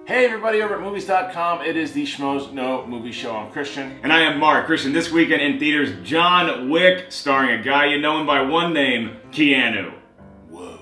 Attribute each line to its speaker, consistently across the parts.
Speaker 1: Hey everybody over at movies.com. It is the Schmoes No Movie Show. I'm Christian.
Speaker 2: And I am Mark. Christian, this weekend in theaters, John Wick, starring a guy you know him by one name, Keanu.
Speaker 1: Whoa.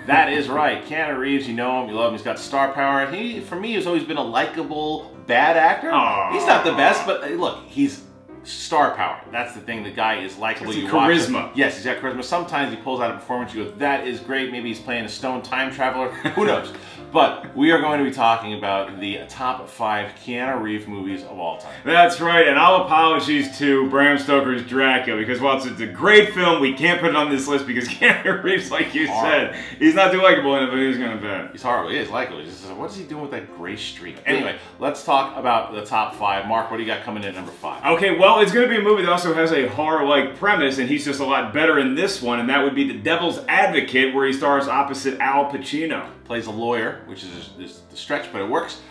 Speaker 1: That is right. Keanu Reeves, you know him, you love him, he's got star power. For me, he's always been a likable bad actor.
Speaker 2: Aww.
Speaker 1: He's not the best, but look, he's star power. That's the thing. The guy is likable.
Speaker 2: It's charisma.
Speaker 1: Yes, he's got charisma. Sometimes he pulls out a performance, you go, that is great. Maybe he's playing a stone time traveler. Who knows? But we are going to be talking about the top 5 Keanu Reeves movies of all time.
Speaker 2: That's right, and all apologies to Bram Stoker's Dracula, because while it's a great film, we can't put it on this list because Keanu Reeves, like you said, he's not too likable in it, but he's kind of bad.
Speaker 1: He's horrible. He is likable. He's just, what is he doing with that gray streak? Anyway, let's talk about the top 5. Mark, what do you got coming in at number 5?
Speaker 2: Okay, well, it's going to be a movie that also has a horror-like premise, and he's just a lot better in this one, and that would be The Devil's Advocate, where he stars opposite Al Pacino.
Speaker 1: Plays a lawyer, which is the stretch, but it works.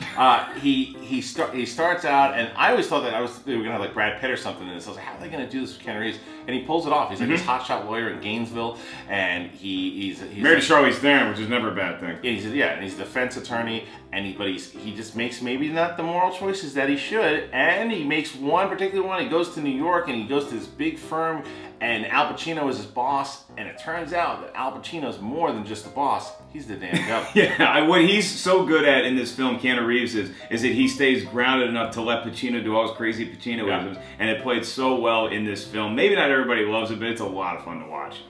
Speaker 1: He starts out, and I always thought that they were gonna have like Brad Pitt or something in this. I was like, how are they gonna do this with Keanu Reeves? And he pulls it off. He's like this hotshot lawyer in Gainesville, and he's
Speaker 2: married to Charlize Theron, which is never a bad thing.
Speaker 1: And he's a defense attorney, and he just makes maybe not the moral choices that he should, and he makes one particular one. He goes to New York, and he goes to this big firm, and Al Pacino is his boss, and it turns out that Al Pacino's more than just the boss. He's the damn devil.
Speaker 2: Yeah, what he's so good at in this film, Keanu Reeves, is that he stays grounded enough to let Pacino do all his crazy Pacinoisms, and it played so well in this film. Maybe not everybody loves it, but it's a lot of fun to watch.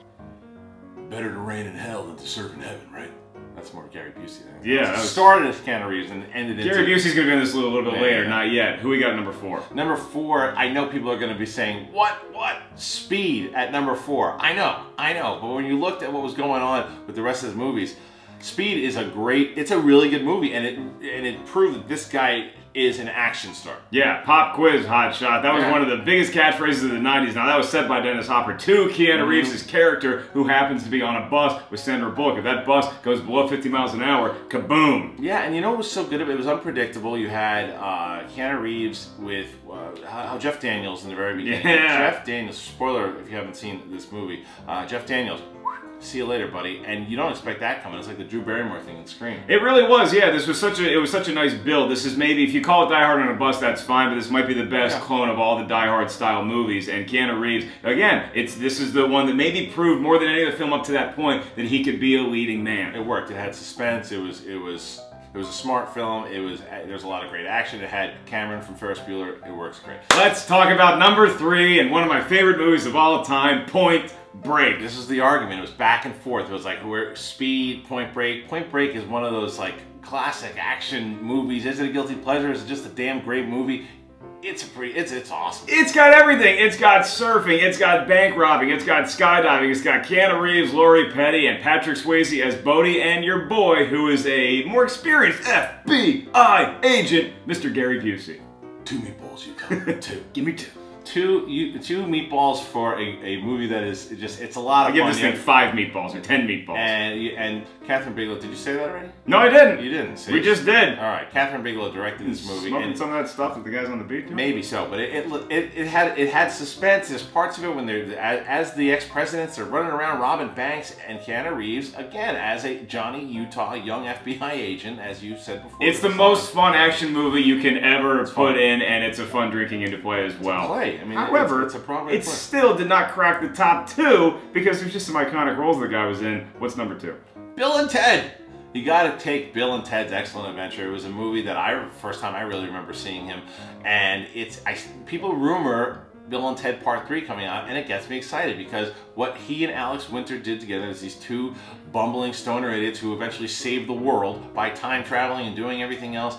Speaker 1: Better to reign in hell than to serve in heaven, right? That's more Gary Busey.
Speaker 2: Yeah.
Speaker 1: It started as Keanu Reeves and ended
Speaker 2: Gary Busey's going to be in this a little bit later, not yet. Who we got at number 4?
Speaker 1: Number 4, I know people are going to be saying, what? Speed at number 4. I know. But when you looked at what was going on with the rest of his movies, Speed is it's a really good movie, and it proved that this guy is an action star.
Speaker 2: Yeah, pop quiz, hot shot. That was one of the biggest catchphrases of the 90s. Now, that was said by Dennis Hopper to Keanu Reeves' character, who happens to be on a bus with Sandra Bullock. If that bus goes below 50 miles an hour, kaboom.
Speaker 1: Yeah, and you know what was so good? It was unpredictable. You had Keanu Reeves with Jeff Daniels in the very beginning.
Speaker 2: Yeah.
Speaker 1: Jeff Daniels, spoiler if you haven't seen this movie, Jeff Daniels, see you later, buddy. And you don't expect that coming. It's like the Drew Barrymore thing in Scream.
Speaker 2: It really was, yeah. It was such a nice build. This is maybe, if you call it Die Hard on a Bus, that's fine, but this might be the best clone of all the Die Hard style movies. And Keanu Reeves, again, this is the one that maybe proved more than any other film up to that point that he could be a leading man.
Speaker 1: It worked. It had suspense. It was a smart film. There's a lot of great action. It had Cameron from Ferris Bueller. It works great.
Speaker 2: Let's talk about number 3 and one of my favorite movies of all time, Point Break.
Speaker 1: This is the argument. It was back and forth. It was like Speed, Point Break. Point Break is one of those like classic action movies. Is it a guilty pleasure? Is it just a damn great movie? It's awesome. It's got everything.
Speaker 2: It's got surfing, it's got bank robbing, it's got skydiving, it's got Keanu Reeves, Lori Petty, and Patrick Swayze as Bodie, and your boy, who is a more experienced FBI agent, Mr. Gary Busey.
Speaker 1: 2 meatballs, you come. 2.
Speaker 2: Give me 2.
Speaker 1: 2 meatballs for a movie that is it's a lot of fun.
Speaker 2: I give this thing 5 meatballs or 10 meatballs.
Speaker 1: And Catherine Bigelow, did you say that already?
Speaker 2: No, I didn't.
Speaker 1: You didn't. See?
Speaker 2: We just did.
Speaker 1: All right, Catherine Bigelow directed this movie.
Speaker 2: Smoking some of that stuff with the guys on the beat.
Speaker 1: Maybe so, but it had suspense. There's parts of it when they're as the ex-presidents are running around robbing banks, and Keanu Reeves again as a Johnny Utah young FBI agent, as you said before.
Speaker 2: It's the most fun action movie you can ever put in, and it's a fun drinking into play as well.
Speaker 1: I mean,
Speaker 2: however, it still did not crack the top 2 because there's just some iconic roles the guy was in. What's number 2?
Speaker 1: Bill and Ted. You got to take Bill and Ted's Excellent Adventure. It was a movie that first time I really remember seeing him, and people rumor Bill and Ted Part 3 coming out, and it gets me excited because what he and Alex Winter did together is these 2 bumbling stoner idiots who eventually saved the world by time traveling and doing everything else,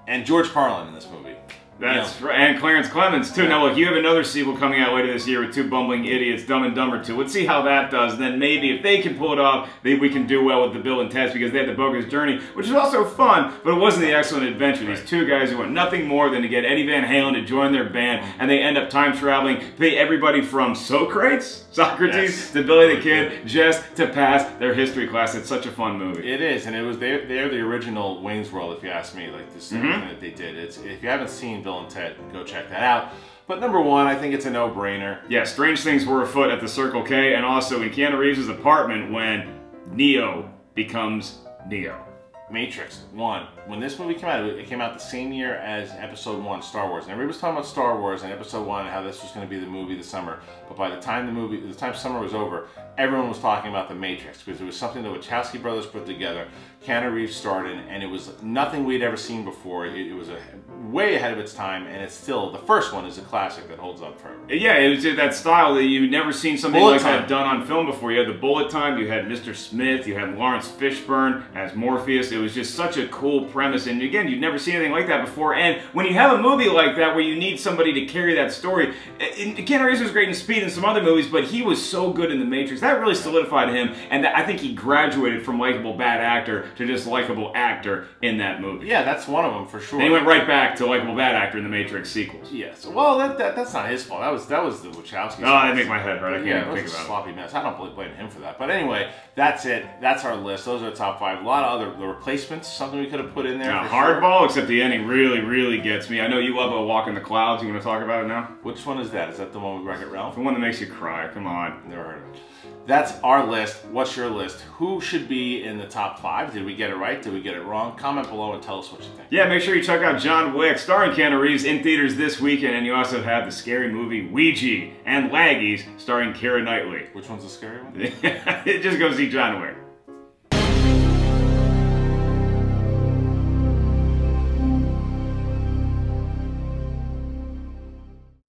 Speaker 1: and George Carlin in this movie.
Speaker 2: That's right, and Clarence Clemens too. Now look, you have another sequel coming out later this year with 2 bumbling idiots, Dumb and Dumber 2. Let's see how that does. And then maybe if they can pull it off, maybe we can do well with the Bill and Ted's, because they had the Bogus Journey, which is also fun, but it wasn't the Excellent Adventure. These 2 guys who want nothing more than to get Eddie Van Halen to join their band, and they end up time traveling, pay everybody from Socrates to Billy the Kid just to pass their history class. It's such a fun movie.
Speaker 1: It is, and they're the original Wayne's World, if you ask me. Like this thing that they did. If you haven't seen Bill and Ted, go check that out. But number 1, I think it's a no-brainer.
Speaker 2: Yeah, strange things were afoot at the Circle K, and also in Keanu Reeves' apartment when Neo becomes Neo.
Speaker 1: Matrix 1. When this movie came out, it came out the same year as Episode 1, Star Wars. And everybody was talking about Star Wars and Episode 1 and how this was going to be the movie this summer. But by the time summer was over, everyone was talking about The Matrix because it was something the Wachowski brothers put together. Keanu Reeves starred in, and it was nothing we'd ever seen before. It was way ahead of its time, and it's still, the first one is a classic that holds up forever.
Speaker 2: Yeah, it was that style that you'd never seen something
Speaker 1: Bullet
Speaker 2: like
Speaker 1: time.
Speaker 2: that done on film before. You had the bullet time, you had Mr. Smith, you had Lawrence Fishburne as Morpheus. It was just such a cool premise, and again, you'd never seen anything like that before. And when you have a movie like that where you need somebody to carry that story, Keanu Reeves was great in Speed and some other movies, but he was so good in The Matrix. That really solidified him, and I think he graduated from likable bad actor to just likable actor in that movie.
Speaker 1: Yeah, that's one of them for sure.
Speaker 2: And he went right back to likable bad actor in the Matrix sequels.
Speaker 1: Yes. Well, that's not his fault. That was the Wachowskis.
Speaker 2: Oh, that make my head hurt. I can't
Speaker 1: yeah,
Speaker 2: even
Speaker 1: it
Speaker 2: think
Speaker 1: was a
Speaker 2: about it.
Speaker 1: sloppy mess. I don't blame him for that. But anyway, that's it. That's our list. Those are the top 5. A lot of other replacements. Something we could have put in there.
Speaker 2: Now,
Speaker 1: for sure.
Speaker 2: Hardball, except the ending really, really gets me. I know you love A Walk in the Clouds. You want to talk about it now?
Speaker 1: Which one is that? Is that the one with Wreck-It Ralph?
Speaker 2: The one that makes you cry. Come on.
Speaker 1: Never heard of it. That's our list. What's your list? Who should be in the top 5? Did we get it right? Did we get it wrong? Comment below and tell us what you think.
Speaker 2: Yeah, make sure you check out John Wick, starring Keanu Reeves, in theaters this weekend. And you also have the scary movie Ouija and Laggies, starring Keira Knightley.
Speaker 1: Which one's the scary one?
Speaker 2: Just go see John Wick.